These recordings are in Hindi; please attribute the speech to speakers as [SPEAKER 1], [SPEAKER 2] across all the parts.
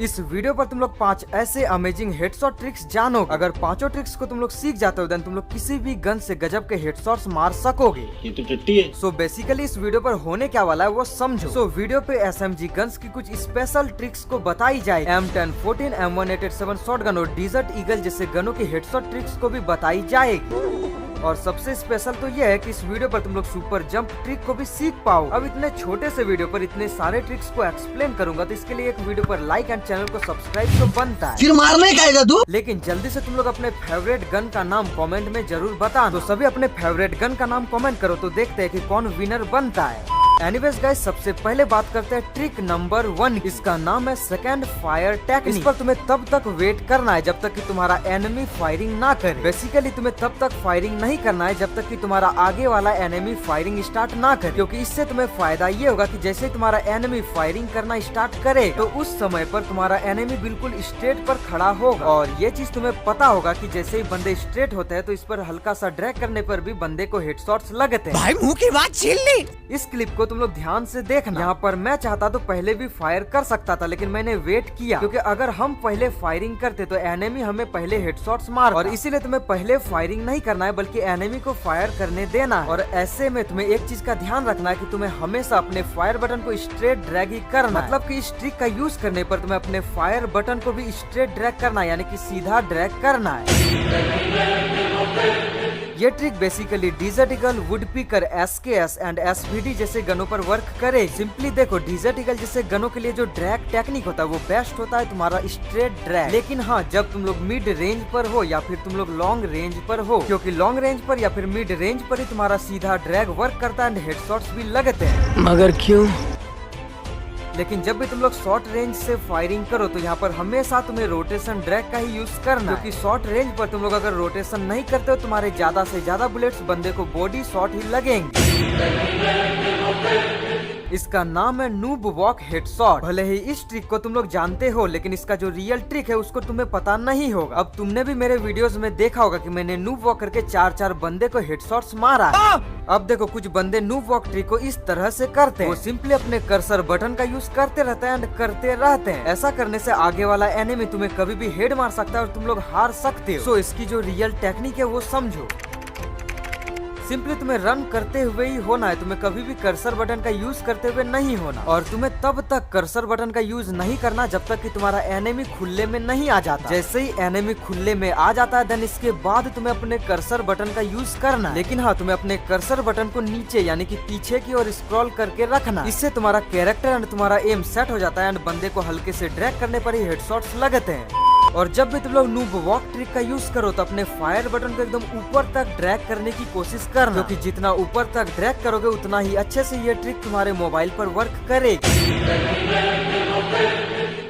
[SPEAKER 1] इस वीडियो पर तुम लोग 5 ऐसे अमेजिंग हेडशॉट ट्रिक्स जानो। अगर पांचों ट्रिक्स को तुम लोग सीख जाते हो देन तुम लोग किसी भी गन से गजब के हेडशॉट्स मार सकोगे।
[SPEAKER 2] ये तो टट्टी है।
[SPEAKER 1] सो बेसिकली इस वीडियो पर होने क्या वाला है वो समझो। सो वीडियो पे SMG गन्स की कुछ स्पेशल ट्रिक्स को बताई जाए। M10, 14, M187 शॉटगन और डिजर्ट ईगल जैसे गनों की हेडशॉट ट्रिक्स को भी बताई जाएगी। और सबसे स्पेशल तो ये है कि इस वीडियो पर तुम लोग सुपर जंप ट्रिक को भी सीख पाओ। अब इतने छोटे से वीडियो पर इतने सारे ट्रिक्स को एक्सप्लेन करूंगा तो इसके लिए एक वीडियो पर लाइक एंड चैनल को सब्सक्राइब तो बनता है।
[SPEAKER 3] फिर मारने का है तू।
[SPEAKER 1] लेकिन जल्दी से तुम लोग अपने फेवरेट गन का नाम कमेंट में जरूर बताना। तो सभी अपने फेवरेट गन का नाम कमेंट करो तो देखते हैं कि कौन विनर बनता है। एनीवेज गाइस, सबसे पहले बात करते हैं ट्रिक नंबर 1। इसका नाम है सेकंड फायर टेक्निक। इस पर तुम्हें तब तक वेट करना है जब तक कि तुम्हारा एनिमी फायरिंग ना करे। बेसिकली तुम्हें तब तक फायरिंग नहीं करना है जब तक कि तुम्हारा आगे वाला एनिमी फायरिंग स्टार्ट ना करे, क्योंकि इससे तुम्हें फायदा ये होगा कि जैसे ही तुम्हारा एनिमी फायरिंग करना स्टार्ट करे तो उस समय पर तुम्हारा एनिमी बिल्कुल स्ट्रेट पर खड़ा होगा। और ये चीज तुम्हें पता होगा कि जैसे ही बंदे स्ट्रेट होते हैं तो इस पर हल्का सा ड्रैग करने पर भी बंदे को हेडशॉट्स लगते हैं।
[SPEAKER 3] भाई मुंह की बात छीन ली।
[SPEAKER 1] इस क्लिप को तुम लोग ध्यान से देखना। यहाँ पर मैं चाहता तो पहले भी फायर कर सकता था, लेकिन मैंने वेट किया क्योंकि अगर हम पहले फायरिंग करते तो एनिमी हमें पहले हेडशॉट्स मार, और इसीलिए तुम्हें पहले फायरिंग नहीं करना है बल्कि एनिमी को फायर करने देना है। और ऐसे में तुम्हें एक चीज का ध्यान रखना है कि तुम्हें हमेशा अपने फायर बटन को स्ट्रेट ड्रैग ही करना, मतलब कि इस ट्रिक का यूज करने पर तुम्हें अपने फायर बटन को भी स्ट्रेट ड्रैग करना है, यानी कि सीधा ड्रैग करना है। ये trick basically desert eagle, woodpecker, SKS and SVD जैसे गनों पर वर्क करे। सिंपली देखो, डिजर्ट ईगल जैसे गनों के लिए जो ड्रैग टेक्निक होता है वो बेस्ट होता है तुम्हारा स्ट्रेट ड्रैग। लेकिन हाँ, जब तुम लोग मिड रेंज पर हो या फिर तुम लोग लॉन्ग रेंज पर हो, क्योंकि लॉन्ग रेंज पर या फिर मिड रेंज पर ही तुम्हारा सीधा ड्रैग वर्क करता है एंड हेडशॉट्स भी लगते हैं।
[SPEAKER 3] मगर क्यों?
[SPEAKER 1] लेकिन जब भी तुम लोग शॉर्ट रेंज से फायरिंग करो तो यहाँ पर हमेशा तुम्हें रोटेशन ड्रैग का ही यूज करना, क्योंकि शॉर्ट रेंज पर तुम लोग अगर रोटेशन नहीं करते हो तुम्हारे ज्यादा से ज्यादा बुलेट्स बंदे को बॉडी शॉट ही लगेंगे। इसका नाम है नूब वॉक हेडशॉट। भले ही इस ट्रिक को तुम लोग जानते हो, लेकिन इसका जो रियल ट्रिक है उसको तुम्हें पता नहीं होगा। अब तुमने भी मेरे वीडियोस में देखा होगा कि मैंने नूब वॉक करके 4-4 बंदे को हेडशॉट्स मारा है। अब देखो, कुछ बंदे नूब वॉक ट्रिक को इस तरह से करते हैं, वो सिंपली अपने कर्सर बटन का यूज करते रहते हैं एंड करते रहते हैं। ऐसा करने से आगे वाला एनिमी तुम्हें कभी भी हेड मार सकता है और तुम लोग हार सकते हो। सो इसकी जो रियल टेक्निक है वो समझो। सिंपली तुम्हें रन करते हुए ही होना है, तुम्हें कभी भी कर्सर बटन का यूज करते हुए नहीं होना, और तुम्हें तब तक कर्सर बटन का यूज नहीं करना जब तक कि तुम्हारा एनिमी खुले में नहीं आ जाता। जैसे ही एनिमी खुले में आ जाता है देन इसके बाद तुम्हें अपने कर्सर बटन का यूज करना। लेकिन हाँ, तुम्हें अपने कर्सर बटन को नीचे यानी कि पीछे की ओर स्क्रॉल करके रखना। इससे तुम्हारा कैरेक्टर एंड तुम्हारा एम सेट हो जाता है एंड बंदे को हल्के से ड्रैग करने पर ही हेडशॉट्स लगते हैं। और जब भी तुम लोग नूब वॉक ट्रिक का यूज करो तो अपने फायर बटन को एकदम ऊपर तक ड्रैग करने की कोशिश करना, क्योंकि जितना ऊपर तक ड्रैग करोगे उतना ही अच्छे से ये ट्रिक तुम्हारे मोबाइल पर वर्क करेगी।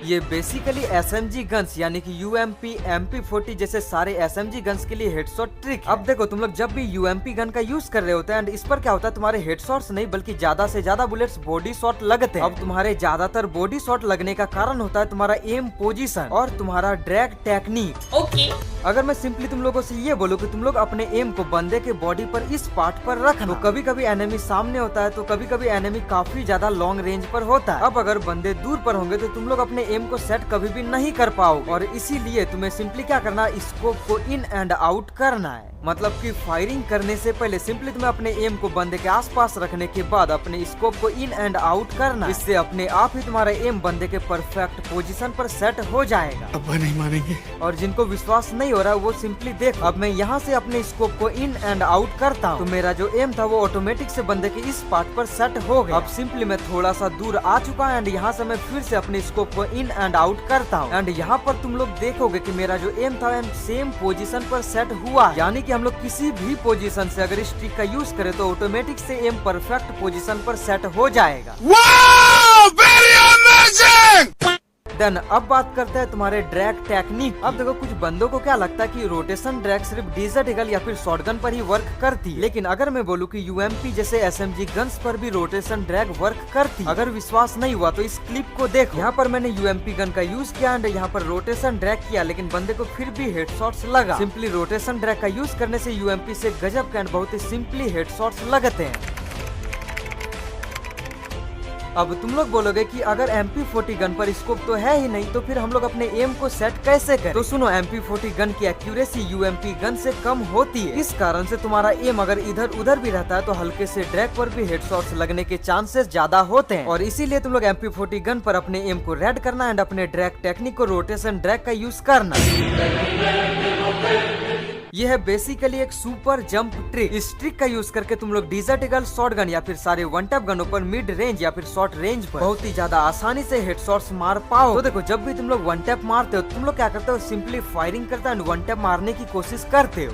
[SPEAKER 1] ये बेसिकली SMG गन्स यानी कि UMP, MP40 जैसे सारे SMG गन्स के लिए हेडशॉट ट्रिक है। अब देखो, तुम लोग जब भी UMP गन का यूज कर रहे होते हैं एंड इस पर क्या होता है, तुम्हारे हेडशॉट्स नहीं बल्कि ज्यादा से ज्यादा बुलेट्स बॉडी शॉट लगते हैं। अब तुम्हारे ज्यादातर बॉडी शॉट लगने का कारण होता है तुम्हारा एम पोजीशन और तुम्हारा ड्रैग टेक्निक।
[SPEAKER 4] ओके।
[SPEAKER 1] अगर मैं सिंपली तुम लोगों से ये बोलूं कि तुम लोग अपने एम को बंदे के बॉडी पर इस पार्ट पर रखना, तो कभी कभी एनिमी सामने होता है तो कभी कभी एनिमी काफी ज्यादा लॉन्ग रेंज पर होता है। अब अगर बंदे दूर पर होंगे तो तुम लोग अपने एम को सेट कभी भी नहीं कर पाओगे, और इसीलिए तुम्हें सिंपली क्या करना है, स्कोप को इन एंड आउट करना है। मतलब कि फायरिंग करने से पहले सिंपली तुम्हें अपने एम को बंदे के आसपास रखने के बाद अपने स्कोप को इन एंड आउट करना। इससे अपने आप ही तुम्हारा एम बंदे के परफेक्ट पोजीशन पर सेट हो जाएगा।
[SPEAKER 3] अब नहीं मानेंगे।
[SPEAKER 1] और जिनको विश्वास नहीं हो रहा वो सिंपली देखो, अब मैं यहाँ से अपने स्कोप को इन एंड आउट करता हूँ तो मेरा जो एम था वो ऑटोमेटिक से बंदे के इस पार्ट पर सेट हो गया। अब सिंपली मैं थोड़ा सा दूर आ चुका है एंड यहाँ से मैं फिर से अपने स्कोप को इन एंड आउट करता हूँ एंड यहाँ पर तुम लोग देखोगे कि मेरा जो एम था एंड सेम पोजीशन पर सेट हुआ, यानी कि हम लोग किसी भी पोजीशन से अगर इस ट्रिक का यूज करें तो ऑटोमेटिक से एम परफेक्ट पोजीशन पर सेट हो जाएगा। देन अब बात करते हैं तुम्हारे ड्रैग टेक्निक। अब देखो, कुछ बंदों को क्या लगता है कि रोटेशन ड्रैग सिर्फ डिजर्ट ईगल या फिर शॉटगन पर ही वर्क करती, लेकिन अगर मैं बोलूं कि UMP जैसे SMG गन्स पर भी रोटेशन ड्रैग वर्क करती। अगर विश्वास नहीं हुआ तो इस क्लिप को देखो, यहाँ पर मैंने UMP गन का यूज किया एंड यहाँ पर रोटेशन ड्रैग किया, लेकिन बंदे को फिर भी हेडशॉट्स लगा। सिंपली रोटेशन ड्रैग का यूज करने से UMP से गजब के एंड बहुत ही सिंपली हेडशॉट्स लगते हैं। अब तुम लोग बोलोगे कि अगर MP40 गन पर स्कोप तो है ही नहीं, तो फिर हम लोग अपने एम को सेट कैसे करें? तो सुनो, MP40 गन की एक्यूरेसी UMP गन से कम होती है। इस कारण से तुम्हारा एम अगर इधर उधर भी रहता है तो हल्के से ड्रैग पर भी हेडशॉट्स लगने के चांसेस ज्यादा होते हैं। और इसीलिए तुम लोग MP40 गन पर अपने एम को रेड करना एंड अपने ड्रैग टेक्निक को रोटेशन ड्रैग का यूज करना। यह है बेसिकली एक सुपर जंप ट्रिक। इस ट्रिक का यूज करके तुम लोग डिजर्ट ईगल, शॉटगन या फिर सारे वन टैप गनों पर मिड रेंज या फिर शॉर्ट रेंज पर बहुत ही ज्यादा आसानी से हेडशॉट्स मार पाओ। तो देखो, जब भी तुम लोग वन टैप मारते हो, तुम लोग क्या करते हो, सिंपली फायरिंग करते हो एंड वन टैप मारने की कोशिश करते हो।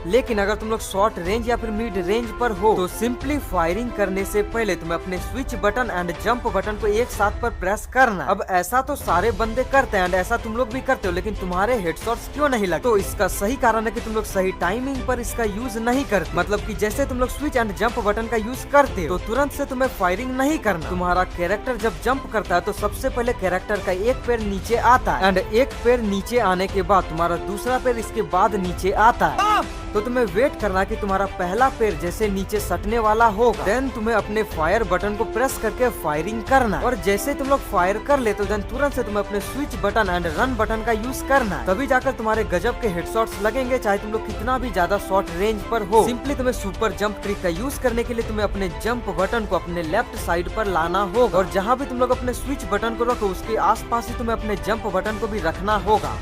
[SPEAKER 1] लेकिन अगर तुम लोग शॉर्ट रेंज या फिर मिड रेंज पर हो तो सिंपली फायरिंग करने से पहले तुम्हें अपने switch button and jump button को एक साथ पर प्रेस करना। अब ऐसा तो सारे बंदे करते हैं एंड ऐसा तुम लोग भी करते हो, लेकिन तुम्हारे हेडशॉट्स क्यों नहीं लगते? तो इसका सही कारण है कि तुम लोग सही टाइमिंग पर इसका यूज नहीं करते। मतलब कि जैसे तुम लोग स्विच एंड जंप बटन का यूज करते हो तो तुरंत से तुम्हें फायरिंग नहीं करना। तुम्हारा कैरेक्टर जब जंप करता है तो सबसे पहले कैरेक्टर का एक पैर नीचे आता है एंड एक पैर नीचे आने के बाद तुम्हारा दूसरा पैर इसके बाद नीचे आता है। तो तुम्हें वेट करना कि तुम्हारा पहला पैर जैसे नीचे सटने वाला होगा, देन तुम्हें अपने फायर बटन को प्रेस करके फायरिंग करना। और जैसे तुम लोग फायर कर लेते हो देन तुरंत से तुम्हें अपने switch button and run button का यूज करना है। तभी जाकर तुम्हारे गजब के हेडशॉट्स लगेंगे, चाहे तुम लोग कितना भी ज्यादा शॉर्ट रेंज पर हो। सिंपली तुम्हें सुपर जंप ट्रिक का यूज करने के लिए तुम्हें अपने जंप बटन को अपने लेफ्ट साइड पर लाना होगा और जहाँ भी तुम लोग अपने स्विच बटन को रखो उसके आसपास ही तुम्हें अपने जंप बटन को भी रखना होगा।